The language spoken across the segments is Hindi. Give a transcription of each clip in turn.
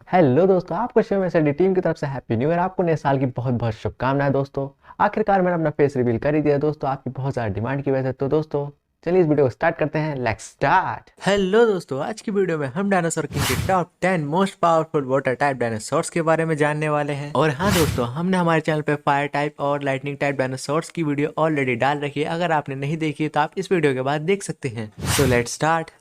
हेलो दोस्तों, आपको शिवम एसएलटी टीम की तरफ से हैप्पी न्यू ईयर। आपको नए साल की बहुत बहुत शुभकामनाएं दोस्तों। आखिरकार मैंने अपना फेस रिवील कर ही दिया दोस्तों, आपकी बहुत ज़्यादा डिमांड की वजह से। तो दोस्तों चलिए इस वीडियो को स्टार्ट करते हैं। Let's start. हेलो दोस्तों, आज की वीडियो में हम डायनासोर किंग के top 10 most powerful water type dinosaurs के बारे में जानने वाले हैं। और हाँ दोस्तों, हमने हमारे चैनल पे फायर टाइप और लाइटनिंग टाइप डायनासोर्स की वीडियो ऑलरेडी डाल रखी है। अगर आपने नहीं देखी है तो आप इस वीडियो के बाद देख सकते हैं। So let's start.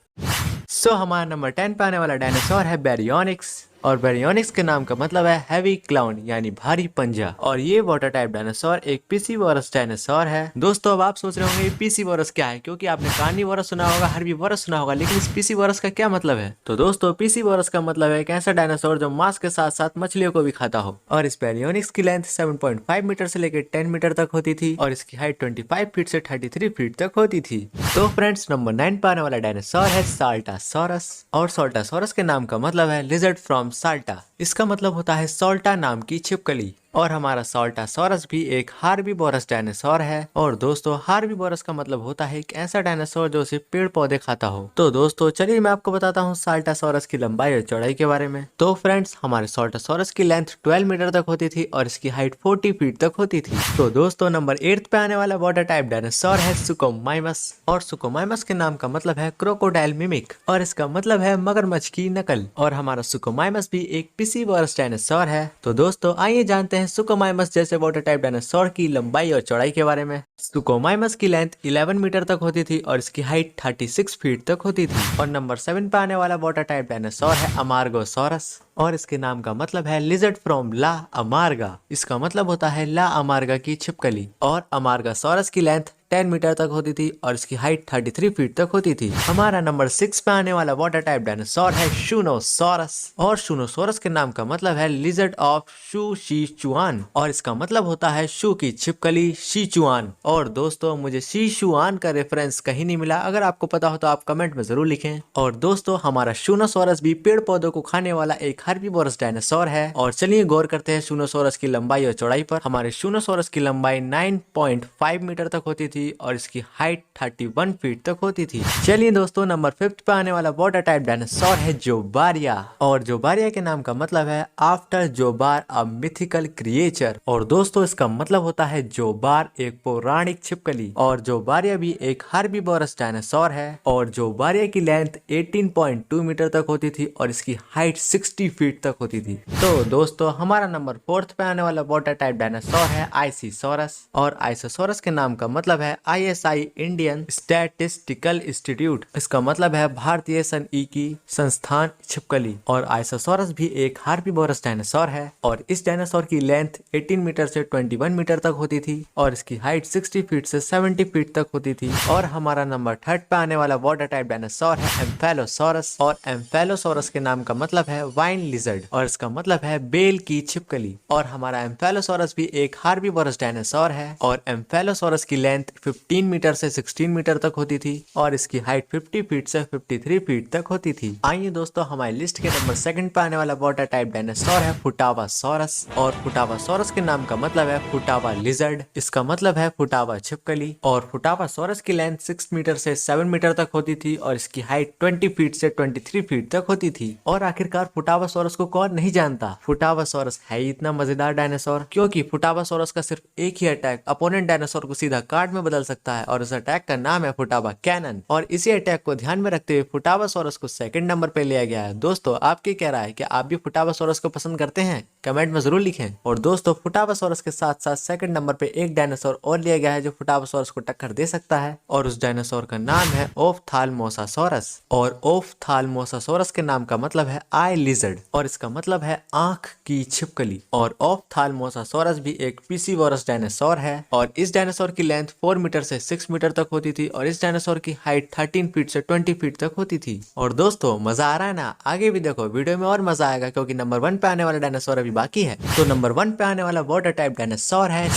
हमारा नंबर 10 पे आने वाला डायनासोर है बैरियोनिक्स। और बैरियोनिक्स के नाम का मतलब है हैवी क्लाउन यानी भारी पंजा। और ये वाटर टाइप डायनासोर एक पीसीवोरस डायनासोर है। दोस्तों अब आप सोच रहे होंगे ये पीसीवोरस क्या है, क्योंकि आपने कार्निवोरस सुना होगा, हर्बीवोरस सुना होगा, लेकिन इस पीसीवोरस का क्या मतलब है। तो दोस्तों पीसीवोरस का मतलब है एक ऐसा डायनासोर जो मांस के साथ साथ मछलियों को भी खाता हो। और इस बैरियोनिक्स की लेंथ 7.5 मीटर से लेकर 10 मीटर तक होती थी और इसकी हाइट 25 फीट से 33 फीट तक होती थी। तो फ्रेंड्स नंबर 9 पे आने वाला डायनासोर है साल्टासोरस। और साल्टासोरस के नाम का मतलब है लिजर्ड फ्रॉम साल्टा। इसका मतलब होता है सोल्टा नाम की छिपकली। और हमारा साल्टासोरस भी एक हार्बीवोरस डायनासोर है। और दोस्तों हार्बीवोरस का मतलब होता है एक ऐसा डायनासोर जो सिर्फ पेड़ पौधे खाता हो। तो दोस्तों चलिए मैं आपको बताता हूँ साल्टासोरस की लंबाई और चौड़ाई के बारे में। तो फ्रेंड्स हमारे साल्टासोरस की लेंथ 12 मीटर तक होती थी और इसकी हाइट 40 फीट तक होती थी। तो दोस्तों नंबर 8 पे आने वाला वाटर टाइप डायनासोर है सुकोमाइमस। और सुकोमाइमस के नाम का मतलब है क्रोकोडाइल मिमिक और इसका मतलब है मगरमच्छ की नकल। और हमारा सुकोमाइमस भी एक पीसीवोरस डायनासोर है। तो दोस्तों आइए जानते हैं सुकोमाइमस जैसे वाटर टाइप डायनासोर की लंबाई और चौड़ाई के बारे में। सुकोमाइमस की लेंथ 11 मीटर तक होती थी और इसकी हाइट 36 फीट तक होती थी। और नंबर 7 पे आने वाला वाटर टाइप डायनासोर है अमार्गोसोरस। और इसके नाम का मतलब है लिजर्ड फ्रॉम ला अमार्गा। इसका मतलब होता है ला अमार्गा की छिपकली। और अमार्गासोरस की लेंथ 10 मीटर तक होती थी और इसकी हाइट 33 फीट तक होती थी। हमारा नंबर 6 पे आने वाला वाटर टाइप डायनासोर है शूनोसोरस। और शूनोसोरस के नाम का मतलब है लिजर्ड ऑफ शू शीचुआन। और इसका मतलब होता है शू की छिपकली शीचुआन। और दोस्तों मुझे शीचुआन का रेफरेंस कहीं नहीं मिला, अगर आपको पता हो तो आप कमेंट में जरूर लिखें। और दोस्तों हमारा शूनोसोरस भी पेड़ पौधों को खाने वाला एक हर्बीवोरस डायनासोर है। और चलिए गौर करते हैं शूनोसोरस की लंबाई और चौड़ाई पर। हमारे शूनोसोरस की लंबाई 9.5 मीटर तक होती थी और इसकी हाइट 31 फीट तक होती थी। चलिए दोस्तों नंबर 5 पे आने वाला वाटर टाइप डायनासोर है जोबारिया। और जोबारिया के नाम का मतलब है आफ्टर जोबार अ मिथिकल क्रिएचर। और दोस्तों इसका मतलब होता है जोबार एक पौराणिक छिपकली। और जोबारिया भी एक हर्बीवोरस डायनासोर है। और जोबारिया की लेंथ 18.2 मीटर तक होती थी और इसकी हाइट 60 फीट तक होती थी। तो दोस्तों हमारा नंबर 4 पे आने वाला वाटर टाइप डायनासोर है आइसिसोरस। और आइसोसोरस के नाम का मतलब है आईएसआई इंडियन स्टैटिस्टिकल इंस्टीट्यूट। इसका मतलब है भारतीय सांख्यिकी संस्थान छिपकली। और आइसोसोरस भी एक हार्बीवोरस डायनासोर है। और इस डायनासोर की लेंथ 18 मीटर से 21 मीटर तक होती थी और इसकी हाइट 60 फीट से 70 फीट तक होती थी। और हमारा नंबर 3 पे आने वाला वाटर टाइप डायनासोर है एम्फेलोसोरस। और एम्फेलोसोरस के नाम का मतलब है वाइन लिजर्ड और इसका मतलब है बेल की छिपकली। और हमारा एम्फेलोसोरस भी एक हार्बीवोरस डायनासोर है। और एम्फेलोसोरस की लेंथ 15 मीटर से 16 मीटर तक होती थी और इसकी हाइट 50 फीट से 53 फीट तक होती थी। आइए दोस्तों हमारी लिस्ट के नंबर 2 पे आने वाला वाटर टाइप डायनासोर है फुटावासोरस। और फुटावासोरस के नाम का मतलब है फुटावा लिजर्ड। इसका मतलब है फुटावा छिपकली। और फुटावासोरस की लेंथ 6 मीटर से 7 मीटर तक होती थी और इसकी हाइट 20 फीट से 23 फीट तक होती थी। और आखिरकार फुटावासोरस को कौन नहीं जानता। फुटावासोरस है ही इतना मजेदार डायनासोर, क्योंकि फुटावासोरस का सिर्फ एक ही अटैक अपोनेंट डायनासोर को सीधा कार्ड में बदल सकता है और उस अटैक का नाम है फुटावा कैनन। और इसी अटैक को ध्यान में रखते हुए फुटावासोरस को सेकंड नंबर पे लिया गया है। दोस्तों आपकी क्या राय है, क्या आप भी फुटावासोरस को पसंद करते हैं? कमेंट में जरूर लिखें। और दोस्तों फुटावासोरस के साथ साथ सेकंड नंबर पे एक डायनासोर और लिया गया है जो फुटावासोरस को टक्कर दे सकता है और उस डायनासोर का नाम है ओफ्थाल्मोसासोरस। और ओफ्थाल्मोसासोरस के नाम का मतलब है आई लिजर्ड और इसका मतलब है आंख की छिपकली। और ओफ्थाल्मोसासोरस भी एक पीसीवोरस डायनासोर है। और इस डायनासोर की लेंथ 4 मीटर से 6 मीटर तक होती थी और इस डायनासोर की हाइट 13 फीट से 20 फीट तक होती थी। और दोस्तों मजा आ रहा है ना? आगे भी देखो, वीडियो में और मजा आएगा, क्योंकि नंबर 1 पे आने वाला डायनासोर अभी बाकी है। तो नंबर 1 पे आने वाला वाटर टाइप डायनासोर है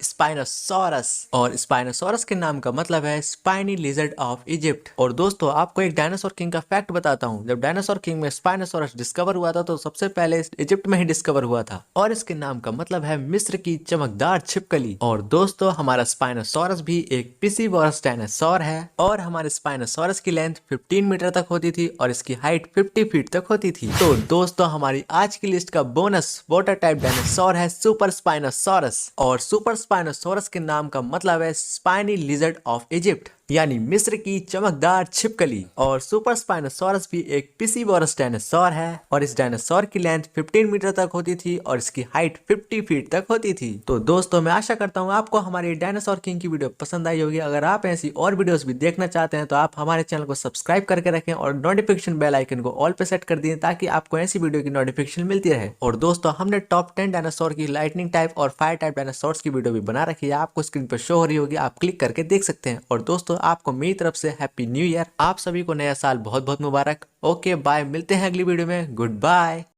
स्पाइनोसॉरस, और स्पाइनोसॉरस के नाम का मतलब है स्पाइनी लिजर्ड ऑफ इजिप्ट। और दोस्तों आपको एक डायनासोर किंग का फैक्ट बताता हूँ। जब डायनासोर किंग में स्पाइनोसॉरस डिस्कवर हुआ था तो सबसे पहले इजिप्ट में ही डिस्कवर हुआ था, और इसके नाम का मतलब है मिस्र की चमकदार छिपकली। और दोस्तों हमारा स्पाइनोसॉरस भी एक पिसीवोरस डायनासोर है, और हमारे स्पाइनोसॉरस की लेंथ 15 मीटर तक होती थी और इसकी हाइट 50 फीट तक होती थी। तो दोस्तों हमारी आज की लिस्ट का बोनस वाटर टाइप डायनासोर है सुपर स्पाइनोसॉरस, और सुपर स्पाइनोसॉरस के नाम का मतलब है स्पाइनी लिजर्ड ऑफ इजिप्ट, यानी मिस्र की चमकदार छिपकली। और सुपर स्पाइनोसॉरस भी एक पिसीवोरस डायनासोर है, और इस डायनासोर की लेंथ 15 मीटर तक होती थी और इसकी हाइट 50 फीट तक होती थी। तो दोस्तों मैं आशा करता हूँ आपको हमारी डायनासोर किंग की वीडियो पसंद आई होगी। अगर आप ऐसी और वीडियोस भी देखना चाहते हैं तो आप हमारे चैनल को सब्सक्राइब करके रखें और नोटिफिकेशन बेल आइकन को ऑल पे सेट कर दिए ताकि आपको ऐसी वीडियो की नोटिफिकेशन मिलती रहे। और दोस्तों हमने टॉप 10 डायनासोर की लाइटनिंग टाइप और फायर टाइप डायनासोर्स की वीडियो भी बना रखी है, आपको स्क्रीन पर शो हो रही होगी, आप क्लिक करके देख सकते हैं। और दोस्तों आपको मेरी तरफ से हैप्पी न्यू ईयर, आप सभी को नया साल बहुत बहुत मुबारक। ओके बाय, मिलते हैं अगली वीडियो में, गुड बाय।